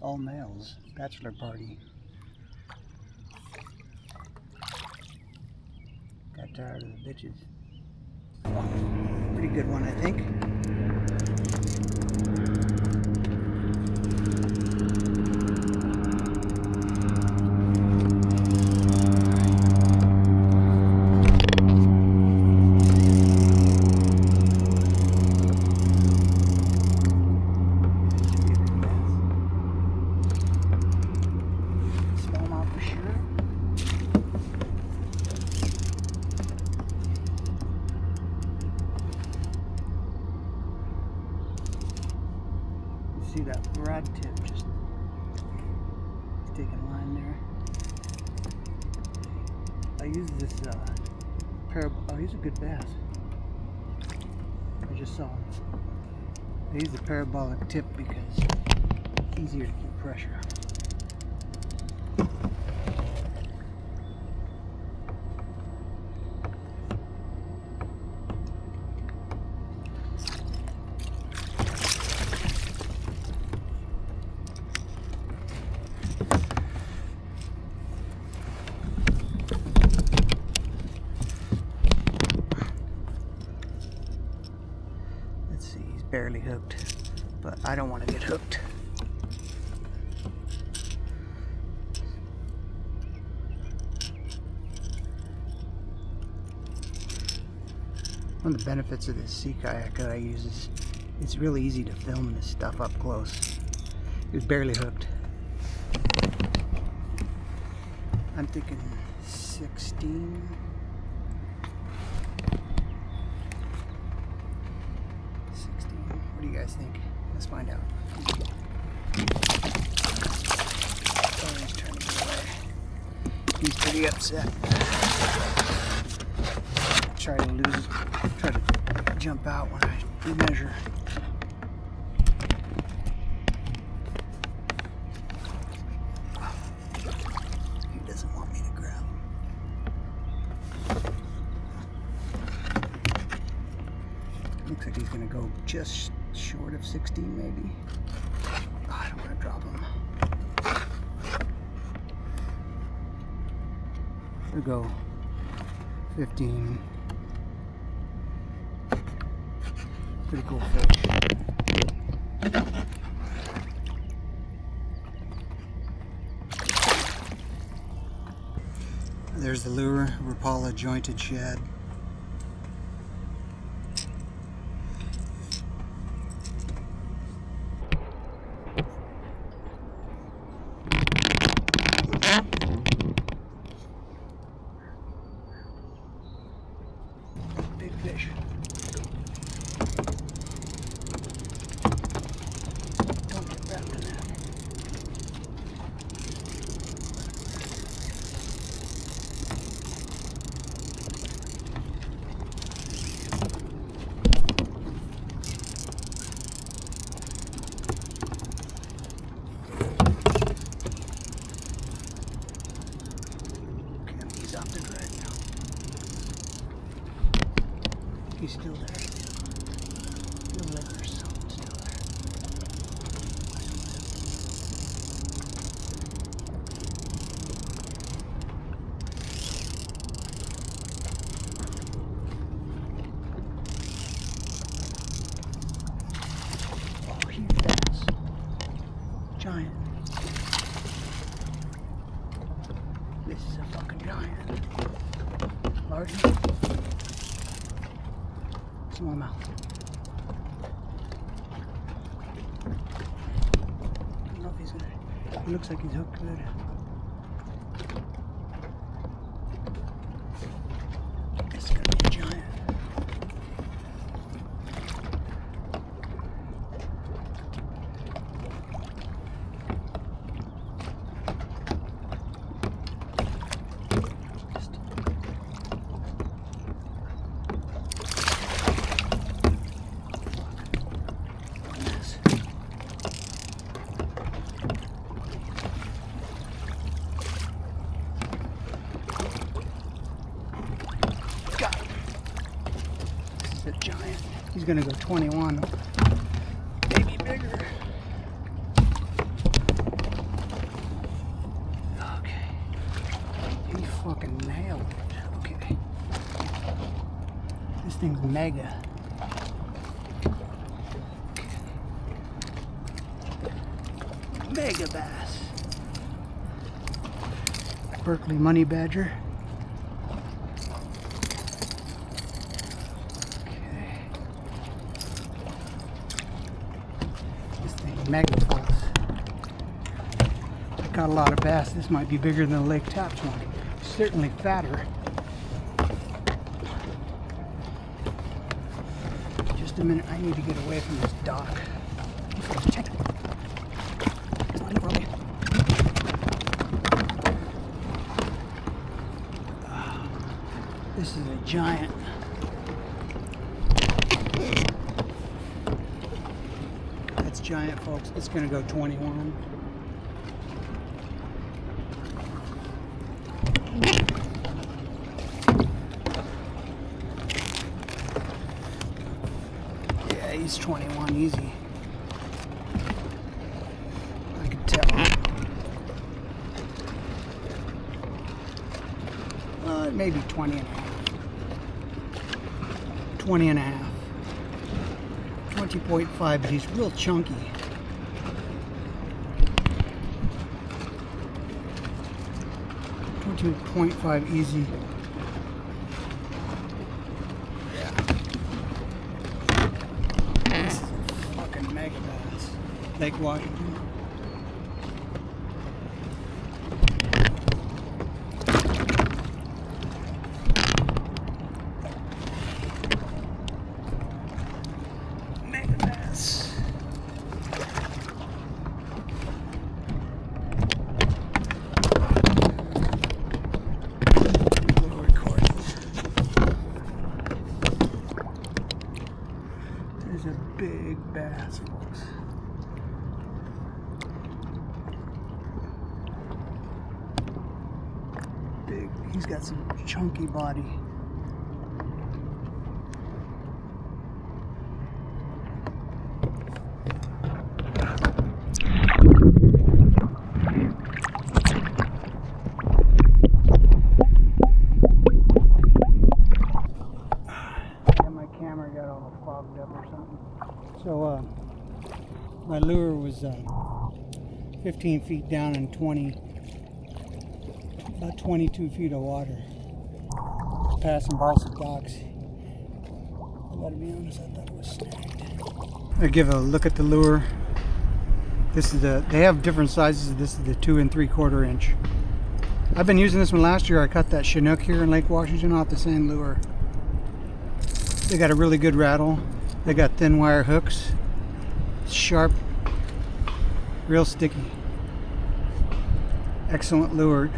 all males bachelor party. Got tired of the bitches. Oh, pretty good one, I think. Smallmouth for sure. You see that rod tip just taking a line there. I use this oh, he's a good bass. I just saw him. I use the parabolic tip because it's easier to keep pressure. Barely hooked, but I don't want to get hooked. One of the benefits of this sea kayak that I use is it's really easy to film this stuff up close. It was barely hooked. I'm thinking 16. What do you guys think? Let's find out. Oh, he's trying to get away. He's pretty upset. Try to jump out when I measure. He doesn't want me to grab. Looks like he's gonna go just short of 16 maybe. Oh, I don't want to drop him. We'll go 15. Pretty cool fish. There's the lure, Rapala jointed shad. Big fish. Don't get wrapped in that. Okay, he's off the drag now. He's still there. The liver's still there. Oh, huge bass. Giant. This is a fucking giant. Large. Smallmouth. I don't know if he's gonna. He looks like he's hooked good. It's gonna be a giant. A giant. He's gonna go 21. Maybe bigger. thing's mega. Mega bass. Berkeley money badger. Okay. This thing's mega false. I got a lot of bass. This might be bigger than the Lake Taps one. Certainly fatter. Just a minute, I need to get away from this dock. Check it. Come on, over. This is a giant. That's giant, folks. It's gonna go 21. Yeah, he's 21 easy. I can tell. Maybe 20 and a half. 20 and a half. 20.5, but he's real chunky. .5 easy. Yeah. This is a fucking mega bass. Lake Washington. Mega bass. There's a big bass, folks. Big. He's got some chunky body. Camera got all fogged up or something. So my lure was 15 feet down in about 22 feet of water. Passing balsa docks. I gotta be honest, I thought it was snagged. I give a look at the lure. This is they have different sizes. This is the 2 3/4 inch. I've been using this one last year. I caught that Chinook here in Lake Washington off the same lure. They got a really good rattle. They got thin wire hooks. Sharp. Real sticky. Excellent lure.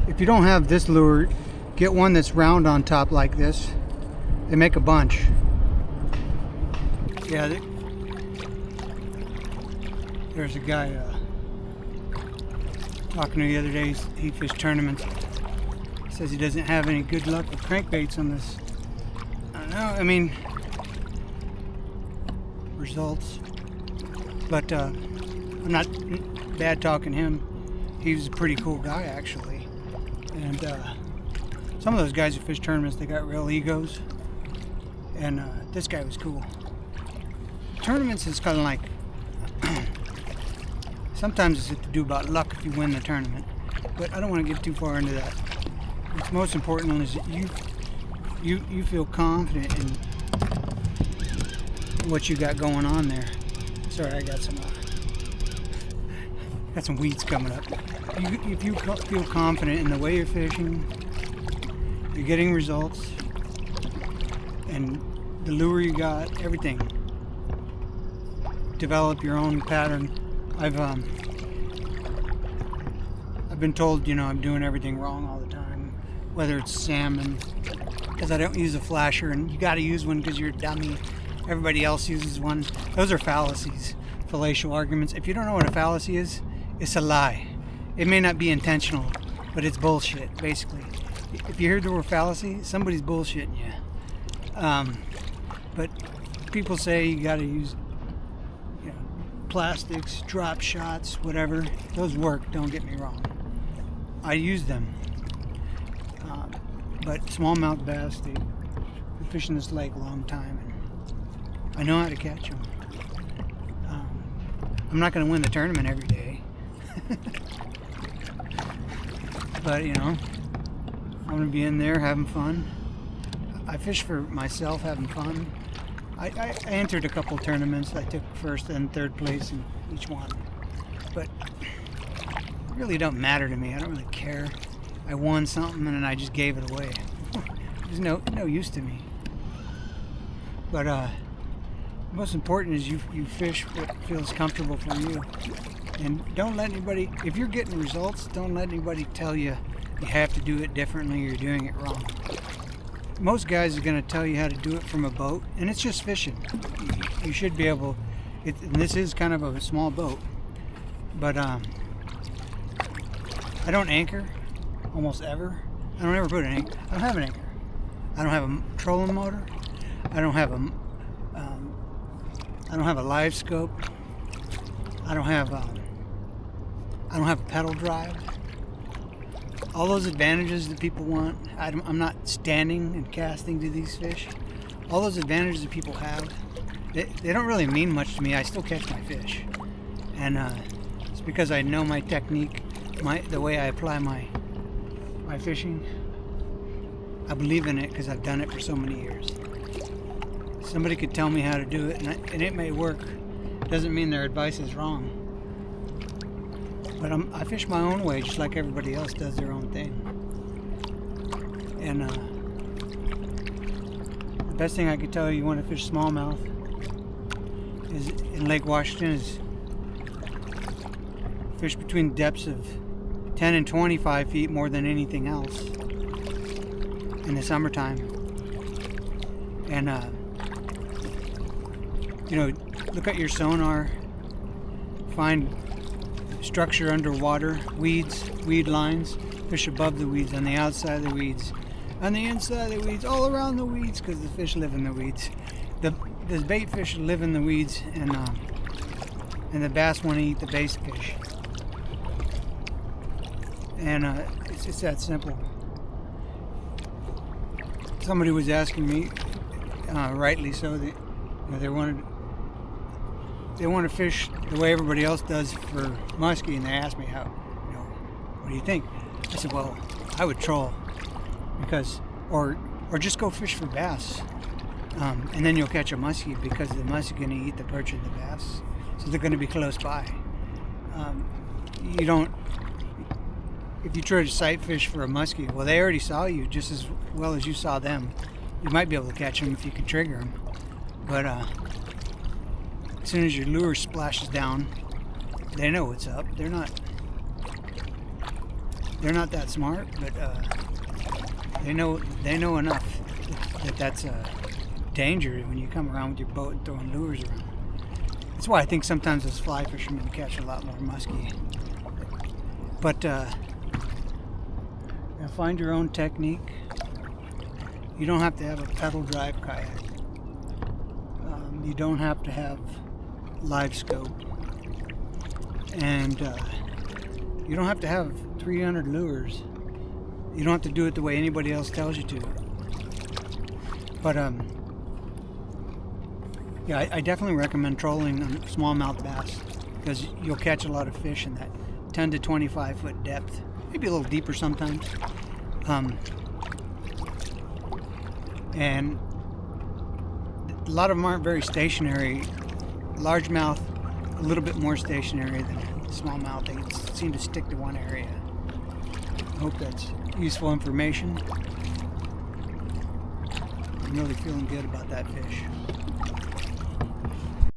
If you don't have this lure, get one that's round on top like this. They make a bunch. Yeah, there's a guy talking to me the other day. He fished tournaments. He says he doesn't have any good luck with crankbaits on this. No, I mean, results, but I'm not bad talking him. He was a pretty cool guy, actually, and some of those guys who fish tournaments, they got real egos, and this guy was cool. Tournaments is kind of like, sometimes it's to do about luck if you win the tournament, but I don't want to get too far into that. What's most important is that you feel confident in what you got going on there. Sorry, I got some weeds coming up. If you feel confident in the way you're fishing, you're getting results, and the lure you got, everything. Develop your own pattern. I've been told, I'm doing everything wrong all the time, whether it's salmon, because I don't use a flasher, and you got to use one because you're a dummy. Everybody else uses one. Those are fallacies, fallacial arguments. If you don't know what a fallacy is, it's a lie. It may not be intentional, but it's bullshit, basically. If you heard the word fallacy, somebody's bullshitting you. But people say you got to use plastics, drop shots, whatever. Those work, don't get me wrong. I use them. But smallmouth bass, they fishing this lake a long time, and I know how to catch them. I'm not going to win the tournament every day, but you know, I'm going to be in there having fun. I fish for myself, having fun. I entered a couple tournaments. I took first and third place in each one, but it really don't matter to me. I don't really care. I won something and then I just gave it away. There's no use to me. But most important is you fish what feels comfortable for you, and don't let anybody. If you're getting results, don't let anybody tell you you have to do it differently or you're doing it wrong. Most guys are going to tell you how to do it from a boat, and it's just fishing. You should be able. And this is kind of a small boat, but I don't anchor almost ever. I don't ever put an anchor. I don't have an anchor. I don't have a trolling motor. I don't have a live scope. I don't have a pedal drive. All those advantages that people want. I'm not standing and casting to these fish. All those advantages that people have, they don't really mean much to me. I still catch my fish, and it's because I know my technique, the way I apply my fishing. I believe in it because I've done it for so many years. Somebody could tell me how to do it, and it may work. It doesn't mean their advice is wrong. But I fish my own way, just like everybody else does their own thing. And the best thing I could tell you want to fish smallmouth is in Lake Washington is fish between depths of 10 and 25 feet more than anything else in the summertime. And you know, look at your sonar, find structure underwater, weeds, weed lines, fish above the weeds, on the outside of the weeds, on the inside of the weeds, all around the weeds, because the fish live in the weeds. The bait fish live in the weeds, and the bass want to eat the base fish. And it's that simple. Somebody was asking me, rightly so, that they want to fish the way everybody else does for muskie, and they asked me what do you think? I said, well, I would troll, because or just go fish for bass, and then you'll catch a muskie, because the muskie is going to eat the perch and the bass, so they're going to be close by. If you try to sight fish for a muskie, well, they already saw you just as well as you saw them. You might be able to catch them if you can trigger them, but as soon as your lure splashes down, they know what's up. They're not that smart, but they know enough that that's a danger when you come around with your boat and throwing lures around. That's why I think sometimes those fly fishermen catch a lot more muskie. But find your own technique. You don't have to have a pedal drive kayak. You don't have to have live scope, and you don't have to have 300 lures. You don't have to do it the way anybody else tells you to. But yeah, I definitely recommend trolling on smallmouth bass, because you'll catch a lot of fish in that 10 to 25 foot depth, maybe a little deeper sometimes. And a lot of them aren't very stationary. Largemouth, a little bit more stationary than smallmouth. They seem to stick to one area. I hope that's useful information. I'm really feeling good about that fish.